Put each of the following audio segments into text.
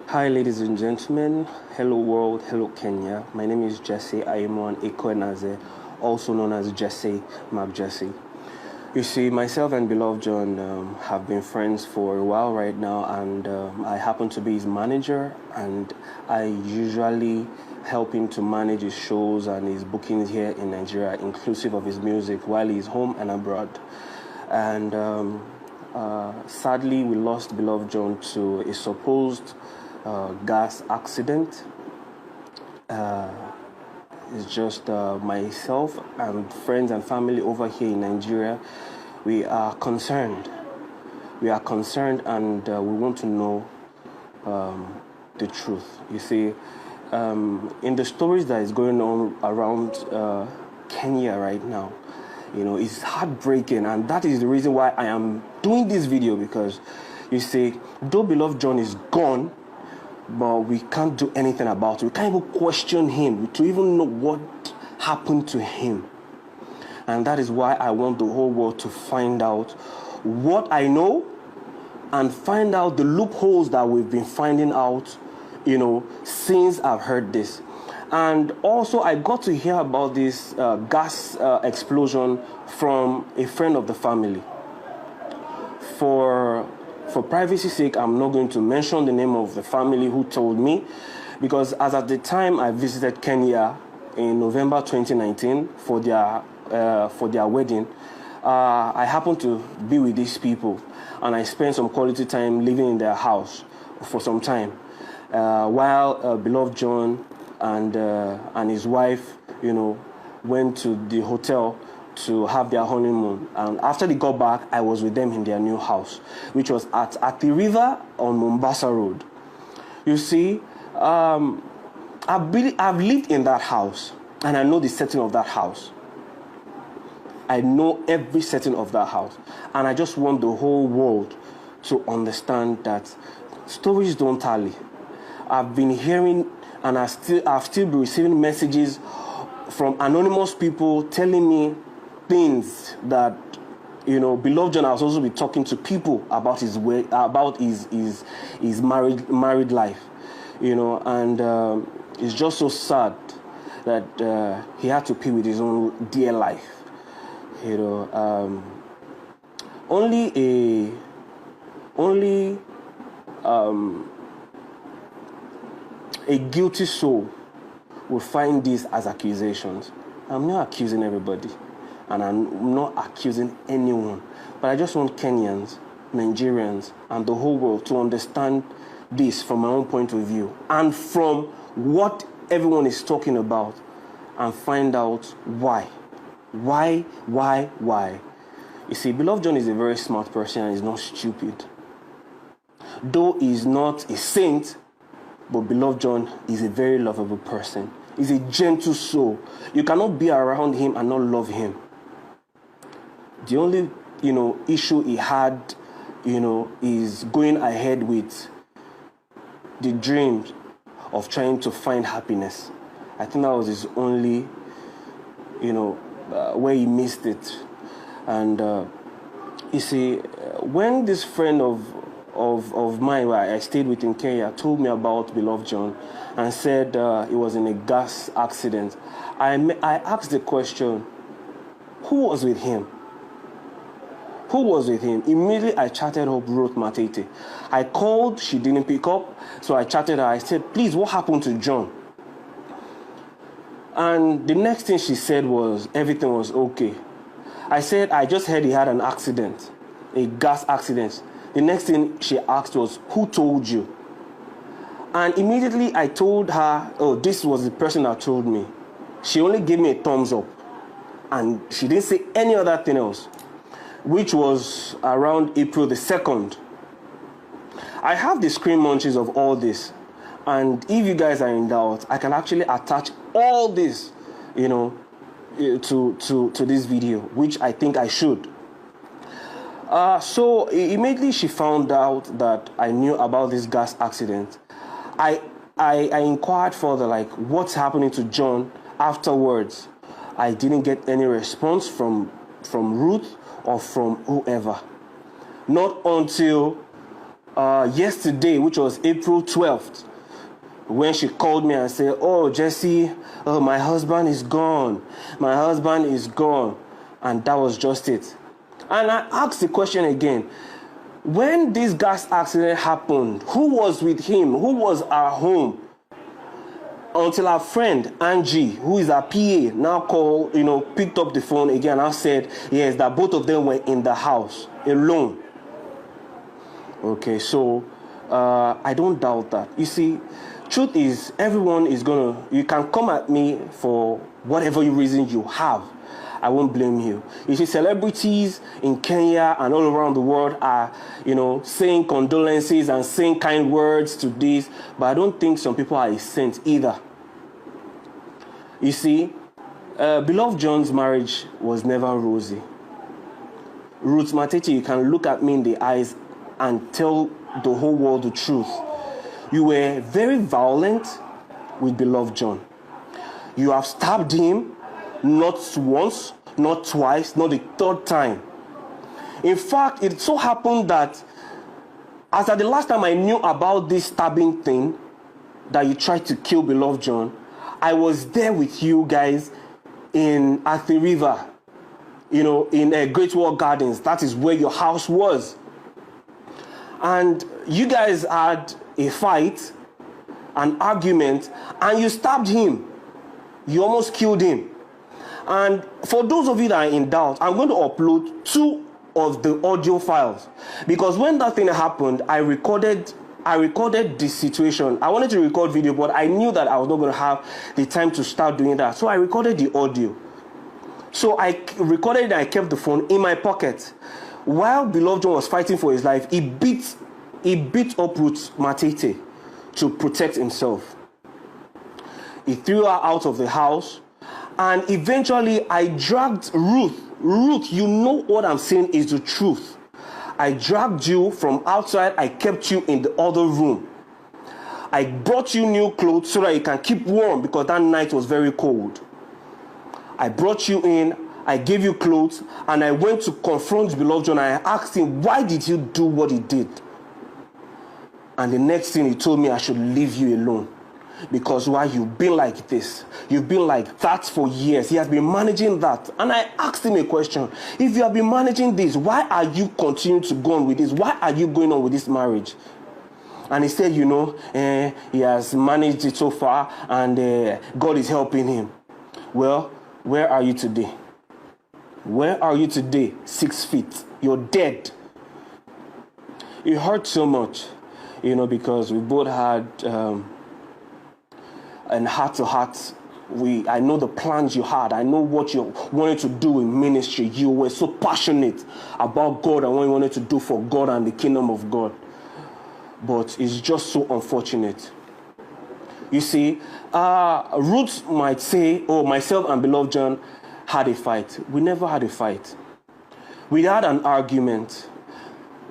Hi, ladies and gentlemen. Hello, world. Hello, Kenya. My name is Jesse Ayemoah, also known as Jesse Mac Jesse. You see, myself and Beloved John have been friends for a while right now, and I happen to be his manager, and I usually help him to manage his shows and his bookings here in Nigeria, inclusive of his music, while he's home and abroad. And sadly, we lost Beloved John to a supposed gas accident. It's just myself and friends and family over here in Nigeria. We are concerned. And we want to know the truth. You see, in the stories that is going on around Kenya right now, it's heartbreaking, and that is the reason why I am doing this video, because you see, though Beloved John is gone, but we can't do anything about it. We can't even question him to even know what happened to him. And that is why I want the whole world to find out what I know and find out the loopholes that we've been finding out, since I've heard this. And also, I got to hear about this gas explosion from a friend of the family. For privacy's sake, I'm not going to mention the name of the family who told me, because as at the time I visited Kenya in November 2019 for their wedding, I happened to be with these people, and I spent some quality time living in their house for some time, while Beloved John and his wife, went to the hotel to have their honeymoon. And after they got back, I was with them in their new house, which was at the river on Mombasa Road. You see, I've lived in that house, and I know the setting of that house. I know every setting of that house, and I just want the whole world to understand that stories don't tally. I've been hearing, and I've still been receiving messages from anonymous people telling me things that, Beloved John has also been talking to people about his married life, and it's just so sad that he had to pay with his own dear life. Only a guilty soul will find these as accusations. I'm not accusing everybody, and I'm not accusing anyone, but I just want Kenyans, Nigerians, and the whole world to understand this from my own point of view and from what everyone is talking about, and find out why. You see, Beloved John is a very smart person and is not stupid. Though he's not a saint, but Beloved John is a very lovable person. He's a gentle soul. You cannot be around him and not love him. The only, issue he had, is going ahead with the dreams of trying to find happiness. I think that was his only, where he missed it. And you see, when this friend of mine, where I stayed with in Kenya, told me about Beloved John and said he was in a gas accident, I asked the question, who was with him? Who was with him? Immediately, I chatted up Ruth Matete'S. I called, she didn't pick up, so I chatted her. I said, please, what happened to John? And the next thing she said was, everything was okay. I said, I just heard he had an accident, a gas accident. The next thing she asked was, who told you? And immediately I told her, oh, this was the person that told me. She only gave me a thumbs up, and she didn't say any other thing else, which was around April the 2nd. I have the screen munchies of all this, and if you guys are in doubt, I can actually attach all this, to this video, which I think I should. So immediately she found out that I knew about this gas accident. I inquired further, like, what's happening to John afterwards. I didn't get any response from Ruth or from whoever. Not until yesterday, which was April 12th, when she called me and said, "Oh, Jesse, my husband is gone. My husband is gone." And that was just it. And I asked the question again. When this gas accident happened, who was with him? Who was at home? Until our friend Angie, who is our PA, now called, picked up the phone again and said, yes, that both of them were in the house alone. Okay, so I don't doubt that. You see, truth is, everyone is you can come at me for whatever reason you have. I won't blame you. You see, celebrities in Kenya and all around the world are, saying condolences and saying kind words to this, but I don't think some people are a saint either. You see, Beloved John's marriage was never rosy. Ruth Matete'S, you can look at me in the eyes and tell the whole world the truth. You were very violent with Beloved John. You have stabbed him not once, not twice, not the third time. In fact, it so happened that as at the last time I knew about this stabbing thing, that you tried to kill Beloved John, I was there with you guys at the river, in Great Wall Gardens. That is where your house was. And you guys had a fight, an argument, and you stabbed him. You almost killed him. And for those of you that are in doubt, I'm going to upload 2 of the audio files. Because when that thing happened, I recorded this situation. I wanted to record video, but I knew that I was not going to have the time to start doing that. So I recorded the audio. So I recorded it and I kept the phone in my pocket. While Beloved John was fighting for his life, he beat up Ruth Matete'S to protect himself. He threw her out of the house. And eventually, I dragged Ruth. Ruth, you know what I'm saying is the truth. I dragged you from outside. I kept you in the other room. I brought you new clothes so that you can keep warm because that night was very cold. I brought you in. I gave you clothes. And I went to confront Beloved John. I asked him, why did you do what he did? And the next thing he told me, I should leave you alone. Because why? You've been like this. You've been like that for years. He has been managing that. And I asked him a question. If you have been managing this, why are you continuing to go on with this? Why are you going on with this marriage? And he said, he has managed it so far and God is helping him. Well, where are you today? Where are you today? 6 feet. You're dead. It hurt so much, because we both had... and heart to heart, I know the plans you had. I know what you wanted to do in ministry. You were so passionate about God and what you wanted to do for God and the kingdom of God. But it's just so unfortunate. You see, Ruth might say, oh, myself and Beloved John had a fight. We never had a fight. We had an argument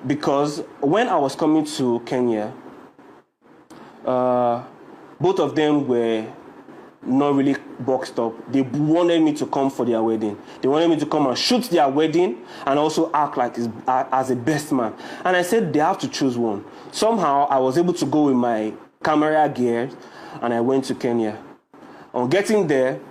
because when I was coming to Kenya, both of them were not really boxed up. They wanted me to come for their wedding. They wanted me to come and shoot their wedding and also act like as a best man. And I said they have to choose one. Somehow I was able to go with my camera gear and I went to Kenya. On getting there,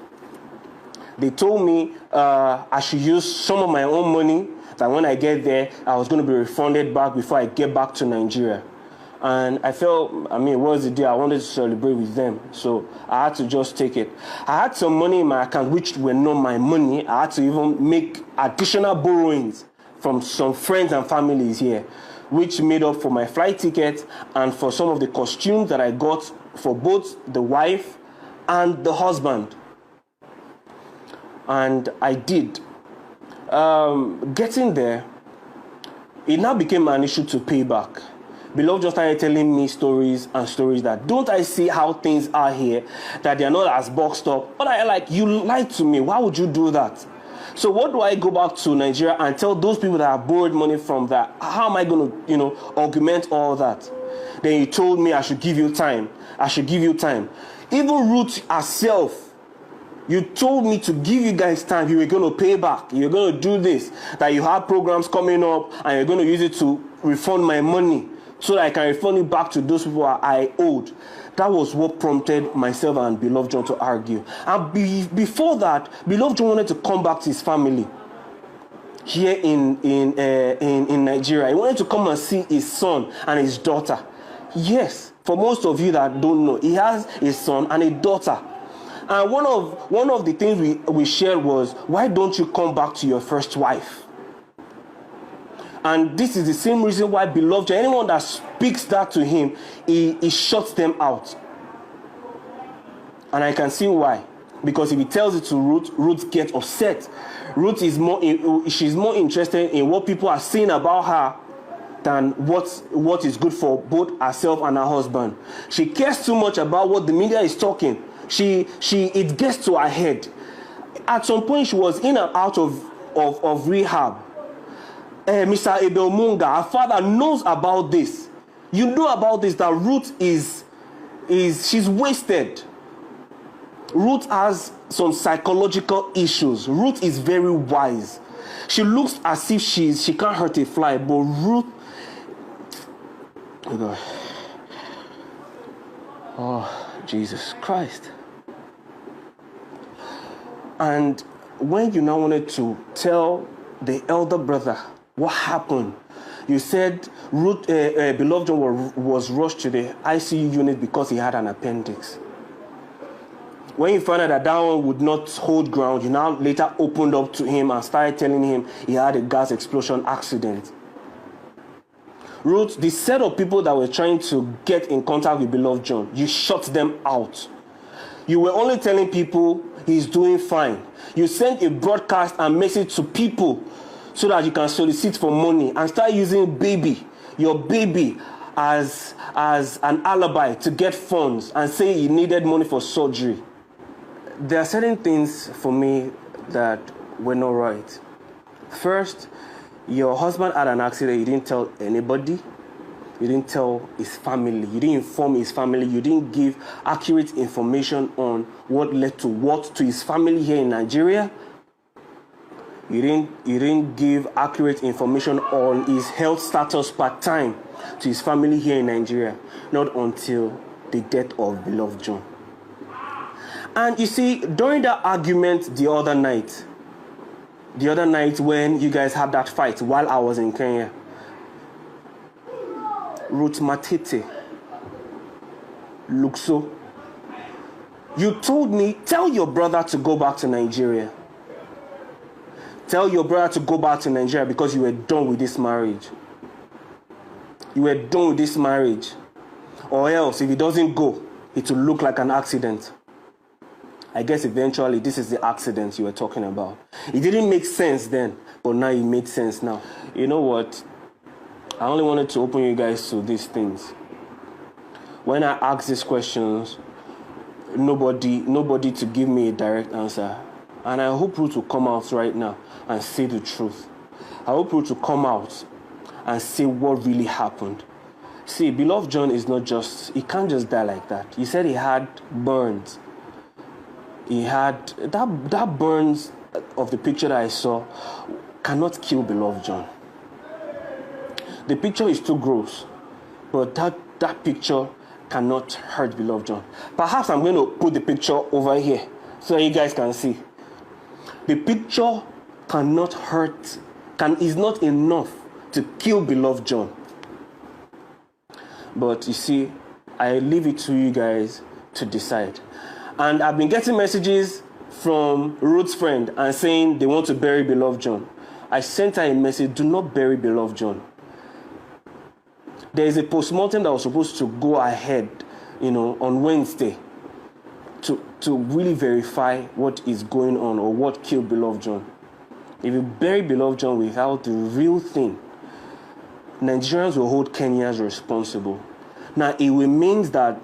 they told me I should use some of my own money, that when I get there, I was going to be refunded back before I get back to Nigeria. And I felt, it was the day I wanted to celebrate with them. So I had to just take it. I had some money in my account, which were not my money. I had to even make additional borrowings from some friends and families here, which made up for my flight ticket and for some of the costumes that I got for both the wife and the husband. And I did. Getting there, it now became an issue to pay back. Beloved just started telling me stories that, don't I see how things are here, that they are not as boxed up? But I you lied to me. Why would you do that? So what do I go back to Nigeria and tell those people that have borrowed money from that? How am I going to, augment all that? Then you told me I should give you time. I should give you time. Even Ruth herself, you told me to give you guys time. You were going to pay back. You're going to do this. That you have programs coming up and you're going to use it to refund my money. so that I can refund it back to those people I owed. That was what prompted myself and Beloved John to argue. And before that, Beloved John wanted to come back to his family here in Nigeria. He wanted to come and see his son and his daughter. Yes, for most of you that don't know, he has a son and a daughter. And one of the things we shared was, why don't you come back to your first wife? And this is the same reason why Beloved John, anyone that speaks that to him, he shuts them out. And I can see why. Because if he tells it to Ruth, Ruth gets upset. Ruth is she's more interested in what people are saying about her than what is good for both herself and her husband. She cares too much about what the media is talking. It gets to her head. At some point, she was in and out of rehab. Mr. Abel Munga, her father, knows about this. You know about this, that Ruth she's wasted. Ruth has some psychological issues. Ruth is very wise. She looks as if she can't hurt a fly, but Ruth, oh God, oh Jesus Christ. And when you now wanted to tell the elder brother what happened, you said Beloved John was rushed to the ICU unit because he had an appendix. When you found out that one would not hold ground, you now later opened up to him and started telling him he had a gas explosion accident. Ruth, the set of people that were trying to get in contact with Beloved John, you shut them out. You were only telling people he's doing fine. You sent a broadcast and message to people so that you can solicit for money and start using your baby as an alibi to get funds and say you needed money for surgery. There are certain things for me that were not right. First, your husband had an accident. You didn't tell anybody. You didn't tell his family. You didn't inform his family. You didn't give accurate information on what led to what to his family here in Nigeria. You didn't give accurate information on his health status part-time to his family here in Nigeria. Not until the death of Beloved John. And you see, during that argument the other night when you guys had that fight while I was in Kenya, Ruth Matete'S, Luxo, you told me, tell your brother to go back to Nigeria. Tell your brother to go back to Nigeria because you were done with this marriage. You were done with this marriage. Or else, if he doesn't go, it will look like an accident. I guess eventually this is the accident you were talking about. It didn't make sense then, but now it made sense now. You know what? I only wanted to open you guys to these things. When I ask these questions, nobody to give me a direct answer. And I hope Ruth will come out right now and say the truth. I hope Ruth will come out and say what really happened. See, Beloved John is not just, he can't just die like that. He said he had burns. He had, that burns of the picture that I saw cannot kill Beloved John. The picture is too gross, but that picture cannot hurt Beloved John. Perhaps I'm going to put the picture over here so you guys can see. The picture cannot hurt, is not enough to kill Beloved John. But you see, I leave it to you guys to decide. And I've been getting messages from Ruth's friend and saying they want to bury Beloved John. I sent her a message, do not bury Beloved John. There is a postmortem that was supposed to go ahead, on Wednesday to really verify what is going on or what killed Beloved John. If you bury Beloved John without the real thing, Nigerians will hold Kenyans responsible. Now, it remains that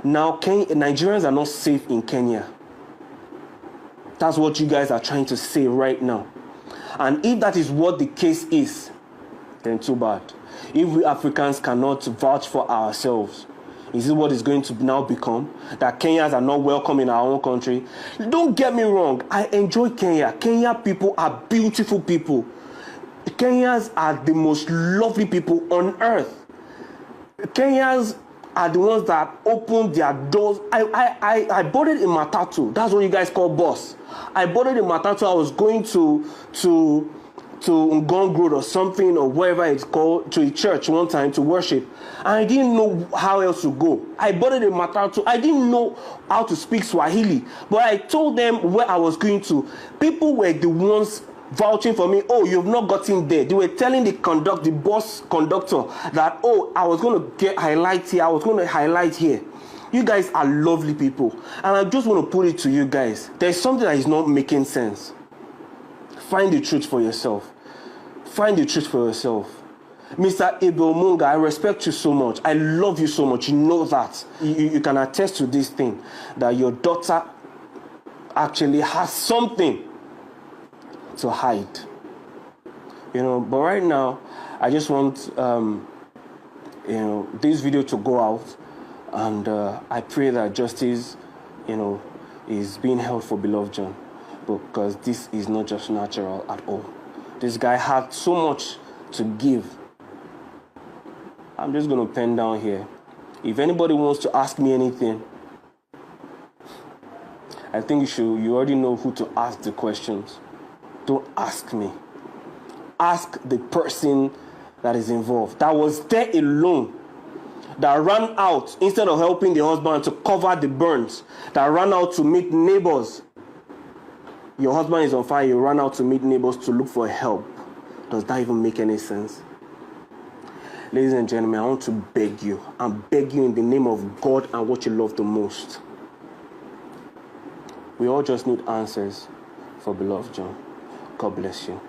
now Nigerians are not safe in Kenya. That's what you guys are trying to say right now. And if that is what the case is, then too bad. If we Africans cannot vouch for ourselves, is it what is going to now become? That Kenyans are not welcome in our own country? Don't get me wrong. I enjoy Kenya. Kenya people are beautiful people. Kenyans are the most lovely people on earth. Kenyans are the ones that opened their doors. I boarded a matatu. That's what you guys call bus. I boarded a matatu. I was going to Ngong Road or something, or wherever it's called, to a church one time to worship. And I didn't know how else to go. I boarded a matatu. I didn't know how to speak Swahili, but I told them where I was going to. People were the ones vouching for me. Oh, you've not gotten there. They were telling the bus conductor that, oh, I was going to get highlights here. I was going to highlight here. You guys are lovely people. And I just want to put it to you guys. There's something that is not making sense. Find the truth for yourself. Find the truth for yourself. Mr. Apewajoye, I respect you so much. I love you so much. You know that. You can attest to this thing, that your daughter actually has something to hide. You know, but right now, I just want, this video to go out. And I pray that justice, is being held for beloved John. Because this is not just natural at all. This guy had so much to give. I'm just going to pen down here. If anybody wants to ask me anything, I think you already know who to ask the questions. Don't ask me. Ask the person that is involved, that was there alone, that ran out instead of helping the husband to cover the burns, that ran out to meet neighbors. Your husband is on fire, you run out to meet neighbors to look for help. Does that even make any sense? Ladies and gentlemen, I want to beg you. I'm begging you in the name of God and what you love the most. We all just need answers for beloved John. God bless you.